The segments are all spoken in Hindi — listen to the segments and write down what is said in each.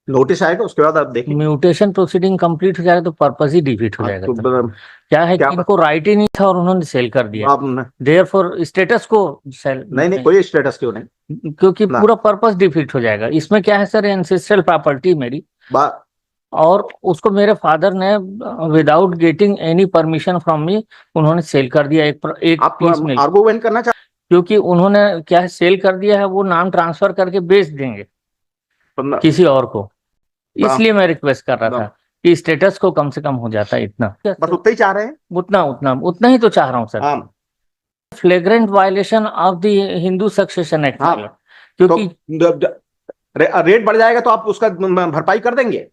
नोटिस आएगा, उसके बाद आप देखेंगे। म्यूटेशन प्रोसीडिंग कंप्लीट हो जाएगा तो पर्पस ही डिफीट हो जाएगा तो सर। क्या है क्या कि इनको राइट ही नहीं था और उन्होंने सेल कर दिया, आप देयरफॉर स्टेटस को सेल, नहीं नहीं, कोई स्टेटस क्यों नहीं क्योंकि ना। पूरा पर्पस डिफीट हो जाएगा। इसमें क्या है सर, एंसेस्ट्रल प्रॉपर्टी मेरी, बा और उसको मेरे फादर ने without getting any permission from me उन्होंने सेल कर दिया एक आप पीस मिल्क। आर्गुमेंट करना क्योंकि उन्होंने क्या है सेल कर दिया है, वो नाम ट्रांसफर करके बेच देंगे चाहते किसी और को, इसलिए मैं रिक्वेस्ट कर रहा था कि स्टेटस को कम से कम हो जाता इतना। बस उतना ही चाह रहे हैं। उतना उतना उतना ही तो चाह रहा हूँ सर। हाँ flagrant violation of the Hindu succession act, हाँ, तो क्योंकि रेट बढ़ जाएगा तो आप उसका भरपाई कर देंगे।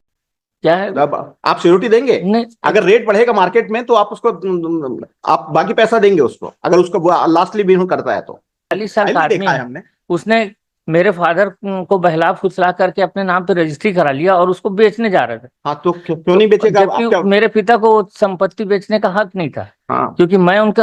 क्या है, अब आप सिक्योरिटी देंगे। नहीं अगर रेट बढ़ेगा मार्केट में तो आप उसको आप बाकी पैसा देंगे उसको, अगर उसको लास्टली भी करता है तो। 40 साल फाइल का भी आदमी देखा है है, हमने। उसने मेरे फादर को बहला फुसला करके अपने नाम पे रजिस्ट्री करा लिया और उसको बेचने जा रहे थे। हाँ तो क्यों नहीं बेचेगा आप जबकि क्या। मेरे पिता को वो संपत्ति बेचने का हक नहीं था, हाँ क्योंकि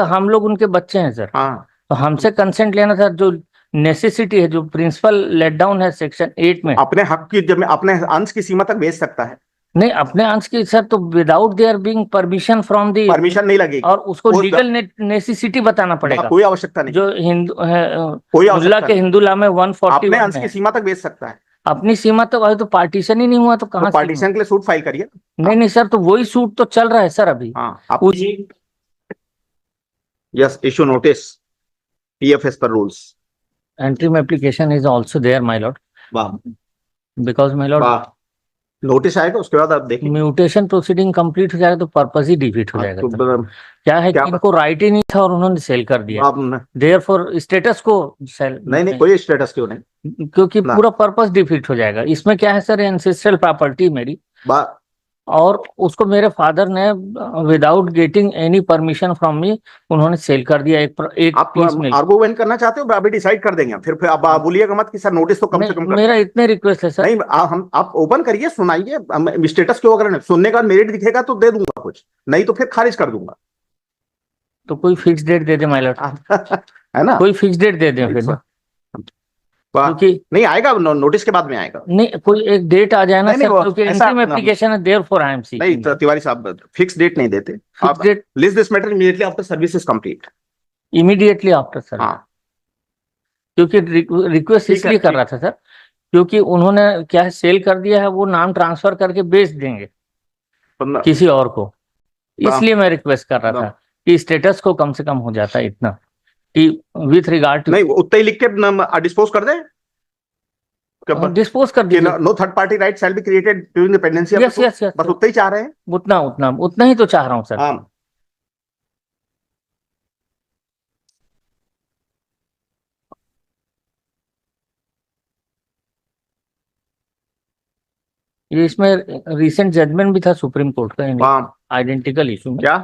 हम लोग उनके बच्चे हैं सर। हाँ, तो हमसे कंसेंट लेना था, जो नेसेसिटी है, जो प्रिंसिपल लेट डाउन है सेक्शन 8 में। अपने हक की जब अपने अंश की सीमा तक बेच सकता है। नहीं, अपने अंश की सर, तो without their being permission from the, permission नहीं लगेगी। और उसको वो लीगल नेसेसिटी बताना पड़ेगा। कोई आवश्यकता नहीं। जो हिंदू है, कोई मुल्ला आवश्यकता के नहीं। हिंदू लॉ में अपने 141 अंश में की है। सीमा तक बेच सकता है। अपनी सीमा तो अभी तो पार्टीशन ही नहीं हुआ, तो तो कहाँ सीमा। पार्टीशन के लिए सूट फाइल करिए। नहीं नहीं सर, तो वही सूट तो चल रहा है सर अभी। हाँ आप यस इशू नोटिस पीएफएस पर रूल्स। एंट्री में application is also there my lord, वाह बिकॉज माय लॉर्ड वाह, नोटिस आएगा, उसके बाद आप देखेंगे। म्यूटेशन प्रोसीडिंग कंप्लीट हो जाएगा तो पर्पस ही डिफीट हो जाएगा तो सर। क्या है कि इनको राइट ही नहीं था और उन्होंने सेल कर दिया, आप देयरफॉर स्टेटस को सेल, नहीं नहीं, कोई स्टेटस क्यों नहीं क्योंकि ना। पूरा पर्पस डिफीट हो जाएगा। इसमें क्या है सर, एंसेस्ट्रल प्रॉपर्टी मेरी, बा और उसको मेरे फादर ने without getting any permission from me उन्होंने सेल कर दिया एक आप पीस मिल्क। आर्गुमेंट करना चाहते हो, अभी डिसाइड कर देंगे। फिर आप बोलिएगा मत कि सर नोटिस तो कम से कम कर। मेरा इतने रिक्वेस्ट है सर। नहीं हम आप ओपन करिए, सुनाइए स्टेटस क्यों, अगर सुनने का मेरिट दिखेगा तो दे दूंगा कुछ, नहीं तो फिर खारिज कर दूंगा। तो कोई फिक्स डेट दे दे माय लॉर्ड, है ना। कोई फिक्स डेट दे दे फिर, क्योंकि नहीं आएगा, नोटिस के बाद में आएगा। नहीं, कोई एक डेट आ जाए ना नहीं, सर, क्योंकि ऐसा एंट्री में एप्लीकेशन है, देयरफॉर आई एम नहीं सीकिंग। तिवारी साहब फिक्स डेट नहीं देते। आप date list this matter immediately after service is complete. Immediately after sir, हाँ क्योंकि रिक्वेस्ट ठीक है, इसलिए कर रहा था सर, क्योंकि उन्होंने क्या है सेल कर दिया है, वो नाम ट्रांसफर करके बेच देंगे किसी और को, इसलिए मैं रिक्वेस्ट कर रहा था कि स्टेटस को कम से कम हो जाता इतना, कि विथ रिगार्ड टू। नहीं उतना ही लिख के डिस्पोज कर दें। डिस्पोज कर दीजिए। No third party right shall be created during the pendency of the suit. Yes, बस उतना ही चाह रहे हैं। उतना उतना उतना ही तो चाह रहा हूँ सर। हाँ ये इसमें रिसेंट जजमेंट भी था सुप्रीम कोर्ट का आइडेंटिकल इशू में। क्या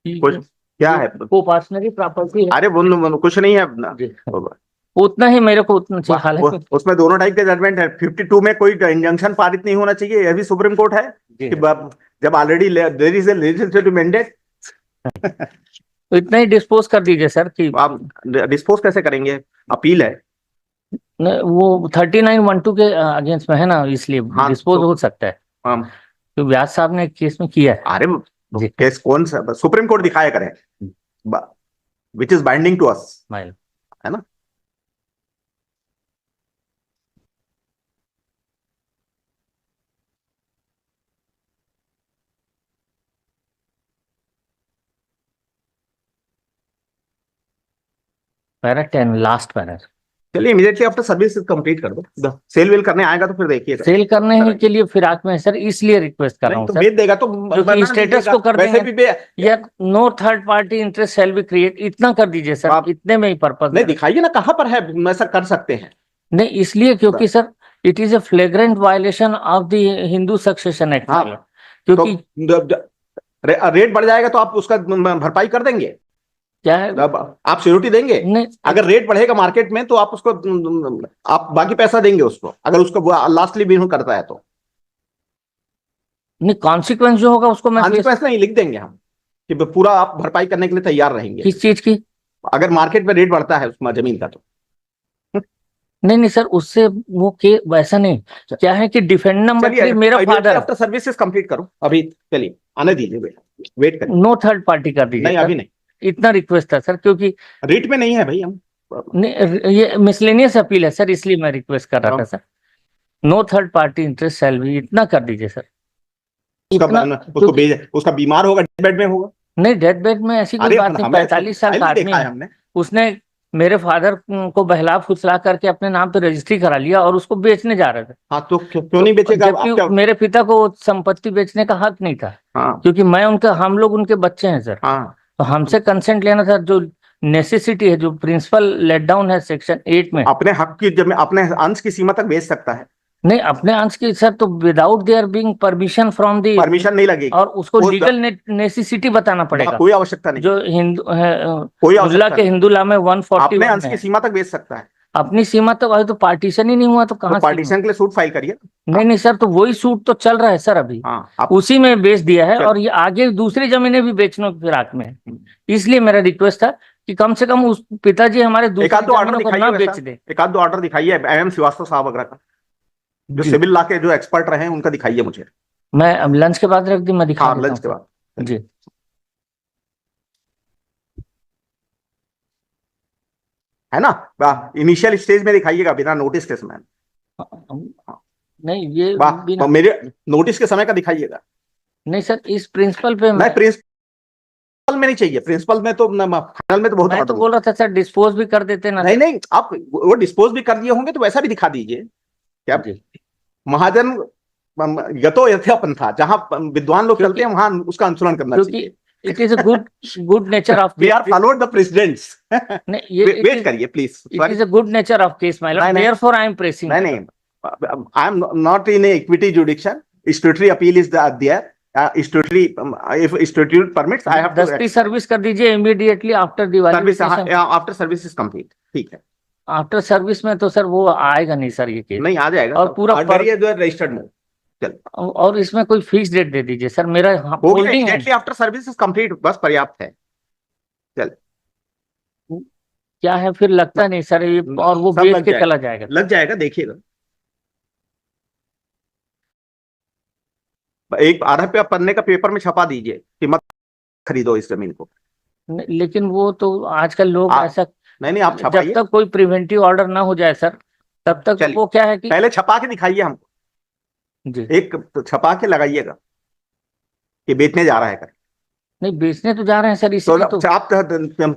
कुछ क्या है को पर्सनली प्रॉपर्टी है। अरे बोल कुछ नहीं है अपना। उतना ही मेरे को उतना चाहिए, हालांकि उसमें दोनों टाइप के जजमेंट है। 52 में कोई इंजंक्शन पारित नहीं होना चाहिए, यह भी सुप्रीम कोर्ट है कि जब already there is a legislative mandate. तो इतना ही डिस्पोज कर दीजिए सर। कि आप डिस्पोज कैसे करेंगे, अपील है। वो 3912 के अगेंस्ट में है ना, इसलिए डिस्पोज हो सकता है। तो व्यास साहब ने केस में किया है। अरे केस कौन सा, सुप्रीम कोर्ट दिखाया करें, which is binding to us, है ना। Para 10 last para. चलिए इमीडिएटली आफ्टर सर्विस कंप्लीट कर दो। सेल वेल करने आएगा तो फिर देखिए, सेल करने के लिए फिराक में सर, इसलिए रिक्वेस्ट कर रहा हूँ तो सर। भेज देगा तो स्टेटस को कर वैसे देंगे, या no third party interest shall be create, इतना कर दीजिए सर। इतने में ही पर्पस नहीं दिखाइए ना कहाँ पर है, ऐसा कर सकते हैं। नहीं, इसलिए क्योंकि sir it is a flagrant violation of the Hindu succession act, क्योंकि रेट बढ़ जाएगा तो आप उसका भरपाई कर देंगे। क्या है, आप सिक्योरिटी देंगे। नहीं अगर रेट बढ़ेगा मार्केट में तो आप उसको आप बाकी पैसा देंगे उसको, अगर उसको लास्टली भी करता है तो। नहीं, कॉन्सिक्वेंस जो होगा उसको मैं कॉन्सिक्वेंस नहीं लिख देंगे हम, कि पूरा आप भरपाई करने के लिए तैयार रहेंगे। किस चीज की? अगर मार्केट में रेट बढ़ता है उसमें जमीन का तो नहीं नहीं सर, उससे वो के वैसा नहीं, क्या है कि डिफेंड नंबर 3 मेरा फादर, आफ्टर सर्विसेज कंप्लीट करो अभी, चलिए आने दीजिए, वेट करिए। नो थर्ड पार्टी कर दीजिए नहीं सर, अभी नहीं, इतना रिक्वेस्ट था सर, क्योंकि रीट में नहीं है भाई हम। नहीं ये मिसलेनियस अपील है सर, इसलिए मैं रिक्वेस्ट कर रहा था sir, no third party interest shall be, इतना कर दीजिए सर। उसका बीमार होगा, डेथ बेड में होगा। नहीं डेथ बेड में ऐसी कोई बात नहीं, 45 साल का आदमी है, हमने उसने मेरे फादर को बहला फुसला करके अपने नाम पे रजिस्ट्री करा लिया और उसको बेचने जा रहे थे। हाँ तो क्यों नहीं बेचेगा? जबकि मेरे पिता को संपत्ति बेचने का हक नहीं था। हाँ, क्योंकि हम लोग उनके बच्चे हैं सर। हाँ, तो हमसे कंसेंट लेना था, जो नेसेसिटी है, जो प्रिंसिपल लेट डाउन है सेक्शन 8 में। अपने हक की, जब अपने अंश की सीमा तक बेच सकता है। नहीं अपने अंश की सर, तो without their being permission from the, permission नहीं लगेगी और उसको लीगल नेसेसिटी बताना पड़ेगा। कोई आवश्यकता नहीं, जो हिंदू कोई मुल्ला के हिंदू ला में 141 अपने अंश की है, सीमा तक बेच सकता है। अपनी सीमा तक। अभी तो पार्टीशन ही नहीं हुआ तो कहाँ से? पार्टीशन के लिए सूट फाइल करिए। नहीं नहीं सर, तो वही सूट तो चल रहा है सर अभी। हाँ, उसी में बेच दिया है, और ये आगे दूसरी जमीनें भी बेचने की फिराक में है। इसलिए मेरा रिक्वेस्ट था कि कम से कम उस पिताजी हमारे दूसरी जमीनों को ना बेच दे। एक आध दो ऑर्डर दिखाइए एम श्रीवास्तव साहब वगैरह का, जो जी। सिविल लॉ के जो एक्सपर्ट रहे हैं, उनका दिखाइए मुझे। मैं अब लंच के बाद रख दी, मैं दिखा हाँ, देता लंच के हूँ। बाद जी है ना, इनिशियल स्टेज में दिखाइएगा, बिना नोटिस के समय। नहीं ये वाह, मेरे नोटिस के समय का दिखाइएगा। नहीं सर, इस प्रिंसिपल पे नहीं, प्रिंसिपल में नहीं चाहिए, प्रिंसिपल में तो फाइनल में तो बहुत मैं तो बोल रहा था सर, डिस्पोज भी कर देते ना। नहीं नहीं, आप वो डिस्पोज भी कर दिए होंगे तो वैसा भी दिखा दीजिए। क्या महाजन यतो यथापन था, जहां विद्वान लोग चलते हैं वहां उसका अनुसरण करना चाहिए। It is a good nature of, we are followed the precedents. Wait करिए please, it is a good nature of case my lord, therefore I am pressing. नहीं, I am not in equity jurisdiction, statutory appeal is there, statutory, if statute permits I have to. दस्ती सर्विस कर दीजिए immediately after Diwali, after service is complete. ठीक है, आफ्टर सर्विस में तो सर वो आएगा नहीं सर, ये केस नहीं आ जाएगा, और पूरा रजिस्टर्ड में। और इसमें कोई फिक्स डेट दे दीजिए सर, मेरा होल्डिंग है। आफ्टर सर्विस इज कंप्लीट, बस पर्याप्त है। चल क्या है फिर, लगता नहीं सर ये, और वो बेच के चला जाएगा। लग जाएगा, देखिएगा। एक आधा पन्ने का पेपर में छपा दीजिए कि मत खरीदो इस जमीन को। लेकिन वो तो आजकल लोग ऐसा नहीं, आप छपाइए, जब तक कोई प्रिवेंटिव ऑर्डर ना हो जाए सर, तब तक वो क्या है कि पहले छपा के दिखाइए हमको जी, एक छपा के लगाइएगा कि बेचने जा रहा है कर। नहीं बेचने तो जा रहे हैं सर, इसलिए तो आप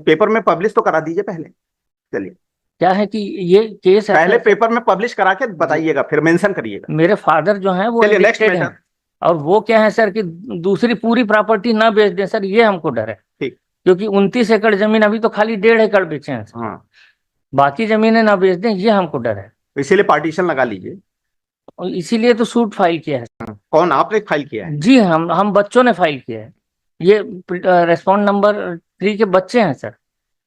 पेपर में पब्लिश तो करा दीजिए पहले। चलिए, क्या है कि ये केस पहले पेपर में पब्लिश करा के बताइएगा, फिर मेंशन करिएगा। मेरे फादर जो हैं वो एडिक्टेड हैं, और वो क्या है सर कि दूसरी पूरी प्रॉपर्टी ना बेच दें सर, ये हमको डर है। ठीक, क्योंकि 29 एकड़ जमीन अभी तो खाली 1.5 एकड़ बेचे हैं। हाँ, बाकी जमीनें ना बेच दें, ये हमको डर है। इसीलिए पार्टीशन लगा लीजिए। और इसीलिए तो सूट फाइल किया है। कौन, आपने फाइल किया है? जी हम बच्चों ने फाइल किया है। ये रेस्पॉन्ड नंबर 3 के बच्चे हैं सर।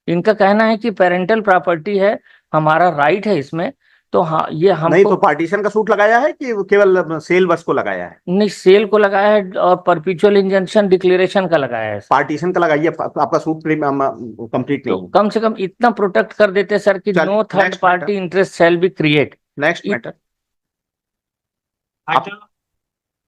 इनका कहना है कि पेरेंटल प्रॉपर्टी है, हमारा राइट है इसमें। तो हाँ, ये हमको नहीं तो पार्टीशन का सूट लगाया है कि केवल सेल बस को लगाया है? नहीं, सेल को लगाया है और परपेचुअल इंजंक्शन डिक्लेरेशन का लगाया है। पार्टीशन का लगाइए, आपका सूट कंप्लीट नहीं तो कम से कम इतना प्रोटेक्ट कर देते सर कि no third party interest shall be create. Next matter.